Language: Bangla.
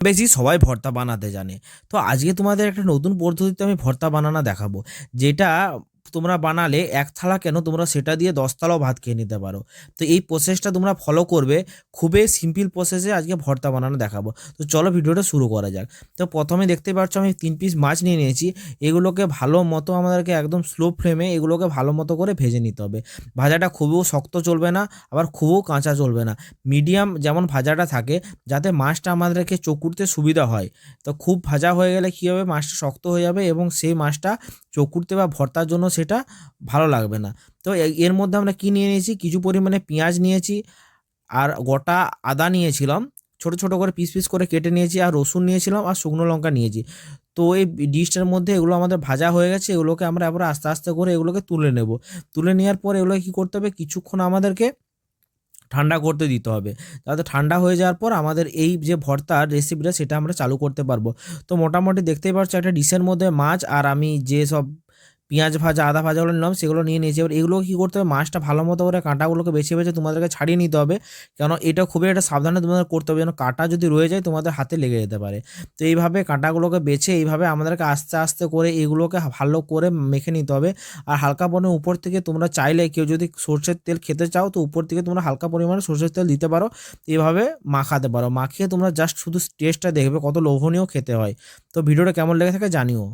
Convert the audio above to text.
বেশি সবাই ভর্তা বানাতে জানে। তো আজকে তোমাদের একটা নতুন পদ্ধতিতে আমি ভর্তা বানানো দেখাবো। যেটা তোমরা বানালে ১ থালা কেন তোমরা সেটা দিয়ে ১০ থালাও ভাত খেয়ে নিতে পারো। তো এই প্রসেসটা তোমরা ফলো করবে। খুবই সিম্পল প্রসেসে আজকে ভর্তা বানানো দেখাবো। তো চলো ভিডিওটা শুরু করা যাক। তো প্রথমে দেখতেই পাচ্ছ আমি ৩ পিস মাছ নিয়ে নিয়েছি। এগুলোকে ভালো মতো আমাদেরকে একদম স্লো ফ্লেমে এগুলোকে ভালো মতো করে ভেজে নিতে হবে। ভাজাটা খুবও শক্ত চলবে না, আবার খুবও কাঁচা চলবে না। মিডিয়াম যেমন ভাজাটা থাকে, যাতে মাছটা আমাদেরকে চকুড়তে সুবিধা হয়। তো খুব ভাজা হয়ে গেলে কী হবে, মাছটা শক্ত হয়ে যাবে এবং সেই মাছটা চকুড়তে বা ভর্তার জন্য সেটা ভালো লাগবে না। তো এর মধ্যে আমরা কী নিয়ে নিয়েছি, কিছু পরিমাণে পেঁয়াজ নিয়েছি, আর গোটা আদা নিয়েছিলাম, ছোট ছোট করে পিস পিস করে কেটে নিয়েছি, আর রসুন নিয়েছিলাম, আর শুকনো লঙ্কা নিয়েছি। তো এই ডিশটার মধ্যে এগুলো আমাদের ভাজা হয়ে গেছে। এগুলোকে আমরা এবার আস্তে আস্তে করে এগুলোকে তুলে নেব। তুলে নেওয়ার পর এগুলোকে কী করতে হবে, কিছুক্ষণ আমাদেরকে ঠান্ডা করতে দিতে হবে। যাতে ঠান্ডা হয়ে যাওয়ার পর আমাদের এই যে ভর্তার রেসিপিটা সেটা আমরা চালু করতে পারবো। তো মোটামুটি দেখতেই পাচ্ছ একটা ডিশের মধ্যে মাছ, আর আমি যেসব পেঁয়াজ ভাজা, আদা ভাজাগুলো নিলাম সেগুলো নিয়ে নিয়েছি। এবার এগুলো কী করতে হবে, মাছটা ভালো মতো করে কাঁটাগুলোকে বেছে বেছে তোমাদেরকে ছাড়িয়ে নিতে হবে। কেন এটা খুবই একটা সাবধানে তোমাদের করতে হবে, যেন কাঁটা যদি রয়ে যায় তোমাদের হাতে লেগে যেতে পারে। তো এইভাবে কাঁটাগুলোকে বেছে এইভাবে আমাদেরকে আস্তে আস্তে করে এগুলোকে ভালো করে মেখে নিতে হবে। আর হালকা পরিমাণে উপর থেকে তোমরা চাইলে কেউ যদি সরষের তেল খেতে চাও তো উপর থেকে তোমরা হালকা পরিমাণে সরষের তেল দিতে পারো। এইভাবে মাখাতে পারো। মাখিয়ে তোমরা জাস্ট শুধু টেস্টটা দেখবে কত লোভনীয় খেতে হয়। তো ভিডিওটা কেমন লেগে থাকে জানিও।